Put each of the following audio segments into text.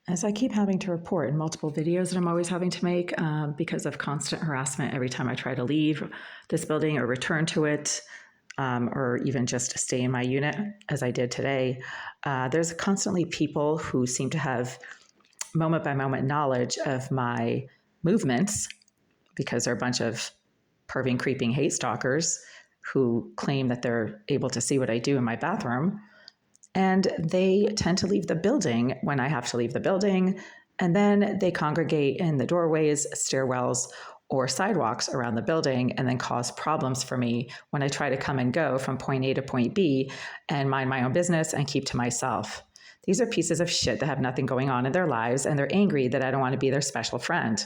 As I keep having to report in multiple videos that I'm always having to make because of constant harassment every time I try to leave this building or return to it, or even just stay in my unit, as I did today, there's constantly people who seem to have moment by moment knowledge of my movements because they're a bunch of perving, creeping hate stalkers who claim that they're able to see what I do in my bathroom. And they tend to leave the building when I have to leave the building. And then they congregate in the doorways, stairwells, or sidewalks around the building and then cause problems for me when I try to come and go from point A to point B and mind my own business and keep to myself. These are pieces of shit that have nothing going on in their lives, and they're angry that I don't want to be their special friend.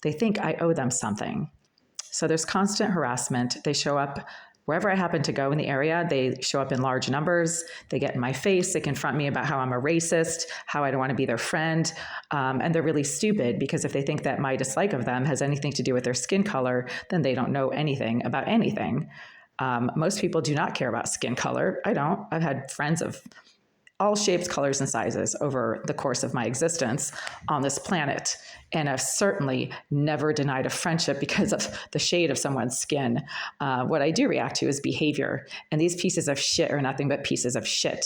They think I owe them something. So there's constant harassment. They show up wherever I happen to go in the area. They show up in large numbers. They get in my face. They confront me about how I'm a racist, how I don't want to be their friend. And they're really stupid because if they think that my dislike of them has anything to do with their skin color, then they don't know anything about anything. Most people do not care about skin color. I don't. I've had friends of all shapes, colors, and sizes over the course of my existence on this planet. And I've certainly never denied a friendship because of the shade of someone's skin. What I do react to is behavior. And these pieces of shit are nothing but pieces of shit.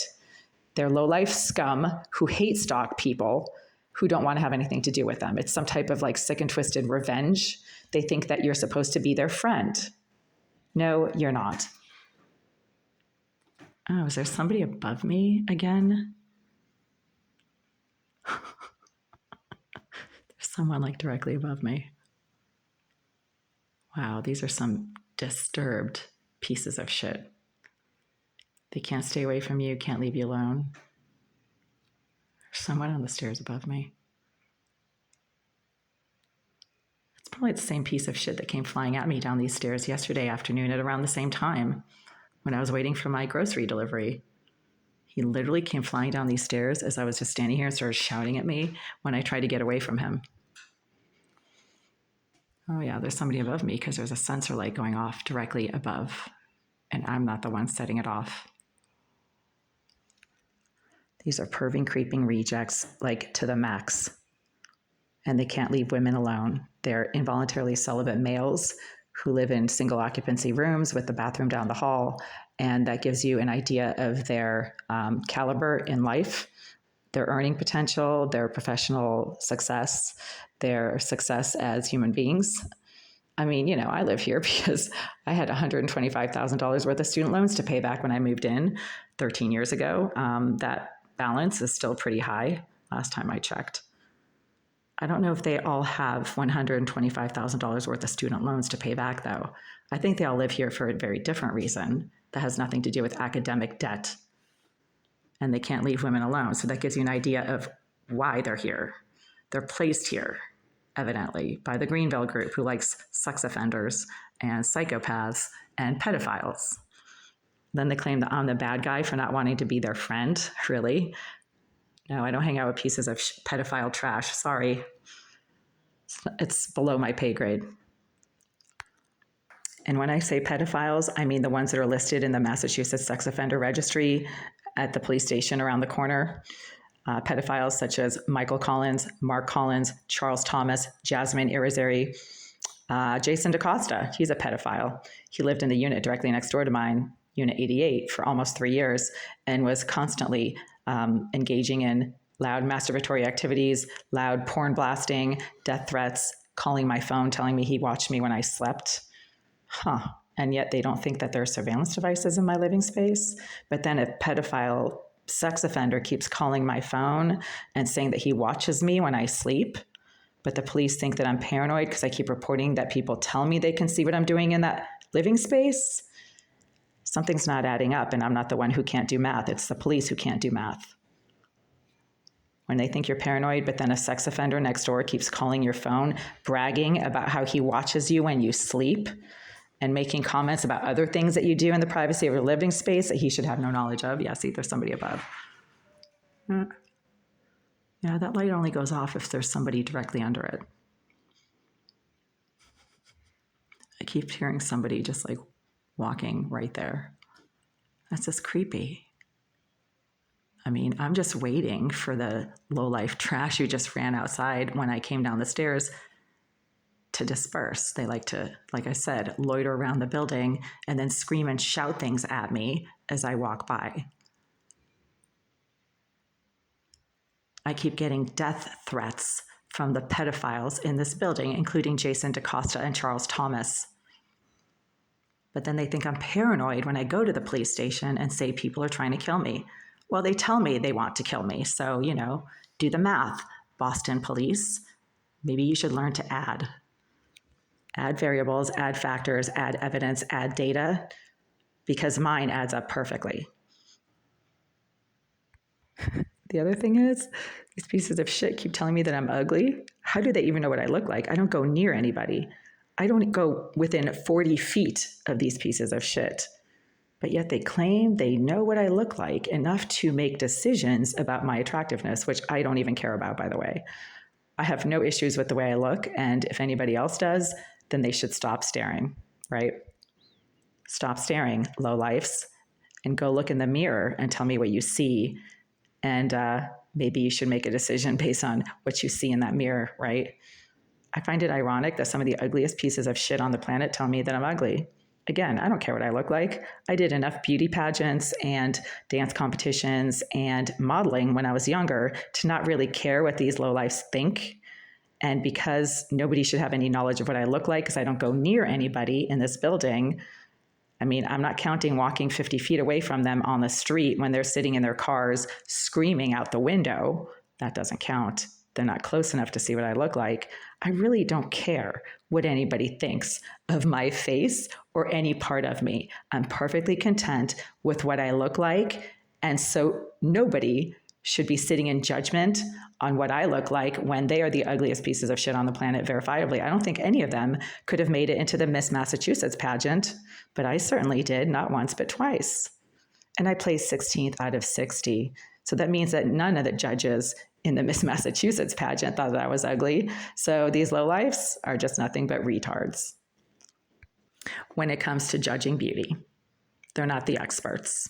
They're low-life scum who hate stalk people who don't want to have anything to do with them. It's some type of like sick and twisted revenge. They think that you're supposed to be their friend. No, you're not. Oh, is there somebody above me again? There's someone like directly above me. Wow, these are some disturbed pieces of shit. They can't stay away from you, can't leave you alone. There's someone on the stairs above me. It's probably the same piece of shit that came flying at me down these stairs yesterday afternoon at around the same time when I was waiting for my grocery delivery. He literally came flying down these stairs as I was just standing here and started shouting at me when I tried to get away from him. Oh yeah, there's somebody above me because there's a sensor light going off directly above, and I'm not the one setting it off. These are perving, creeping rejects, like to the max. And they can't leave women alone. They're involuntarily celibate males who live in single occupancy rooms with the bathroom down the hall. And that gives you an idea of their caliber in life, their earning potential, their professional success, their success as human beings. I mean, you know, I live here because I had $125,000 worth of student loans to pay back when I moved in 13 years ago. That balance is still pretty high last time I checked. I don't know if they all have $125,000 worth of student loans to pay back, though. I think they all live here for a very different reason that has nothing to do with academic debt. And they can't leave women alone. So that gives you an idea of why they're here. They're placed here, evidently, by the Greenville group who likes sex offenders and psychopaths and pedophiles. Then they claim that I'm the bad guy for not wanting to be their friend. Really? No, I don't hang out with pieces of pedophile trash. Sorry. It's below my pay grade. And when I say pedophiles, I mean the ones that are listed in the Massachusetts Sex Offender Registry at the police station around the corner. Pedophiles such as Michael Collins, Mark Collins, Charles Thomas, Jasmine Irizarry, Jason DaCosta. He's a pedophile. He lived in the unit directly next door to mine, Unit 88, for almost 3 years and was constantly engaging in loud masturbatory activities, loud porn blasting, death threats, calling my phone, telling me he watched me when I slept. And yet they don't think that there are surveillance devices in my living space. But then a pedophile sex offender keeps calling my phone and saying that he watches me when I sleep. But the police think that I'm paranoid because I keep reporting that people tell me they can see what I'm doing in that living space. Something's not adding up, and I'm not the one who can't do math. It's the police who can't do math. When they think you're paranoid, but then a sex offender next door keeps calling your phone, bragging about how he watches you when you sleep, and making comments about other things that you do in the privacy of your living space that he should have no knowledge of. Yeah, see, there's somebody above. Yeah, that light only goes off if there's somebody directly under it. I keep hearing somebody just like walking right there. That's just creepy. I mean, I'm just waiting for the low-life trash who just ran outside when I came down the stairs to disperse. They like to, like I said, loiter around the building and then scream and shout things at me as I walk by. I keep getting death threats from the pedophiles in this building, including Jason DaCosta and Charles Thomas. But then they think I'm paranoid when I go to the police station and say people are trying to kill me. Well, they tell me they want to kill me. So, do the math. Boston police, maybe you should learn to add variables, add factors, add evidence, add data, because mine adds up perfectly. The other thing is, these pieces of shit keep telling me that I'm ugly. How do they even know what I look like? I don't go near anybody. I don't go within 40 feet of these pieces of shit. But yet they claim they know what I look like enough to make decisions about my attractiveness, which I don't even care about, by the way. I have no issues with the way I look, and if anybody else does, then they should stop staring, right? Stop staring, lowlifes, and go look in the mirror and tell me what you see. And maybe you should make a decision based on what you see in that mirror, right? I find it ironic that some of the ugliest pieces of shit on the planet tell me that I'm ugly. Again, I don't care what I look like. I did enough beauty pageants and dance competitions and modeling when I was younger to not really care what these lowlifes think. And because nobody should have any knowledge of what I look like because I don't go near anybody in this building, I mean, I'm not counting walking 50 feet away from them on the street when they're sitting in their cars screaming out the window. That doesn't count. They're not close enough to see what I look like. I really don't care what anybody thinks of my face or any part of me. I'm perfectly content with what I look like. And so nobody should be sitting in judgment on what I look like when they are the ugliest pieces of shit on the planet, verifiably. I don't think any of them could have made it into the Miss Massachusetts pageant, but I certainly did, not once, but twice. And I placed 16th out of 60. So that means that none of the judges in the Miss Massachusetts pageant thought that I was ugly. So these lowlifes are just nothing but retards when it comes to judging beauty. They're not the experts.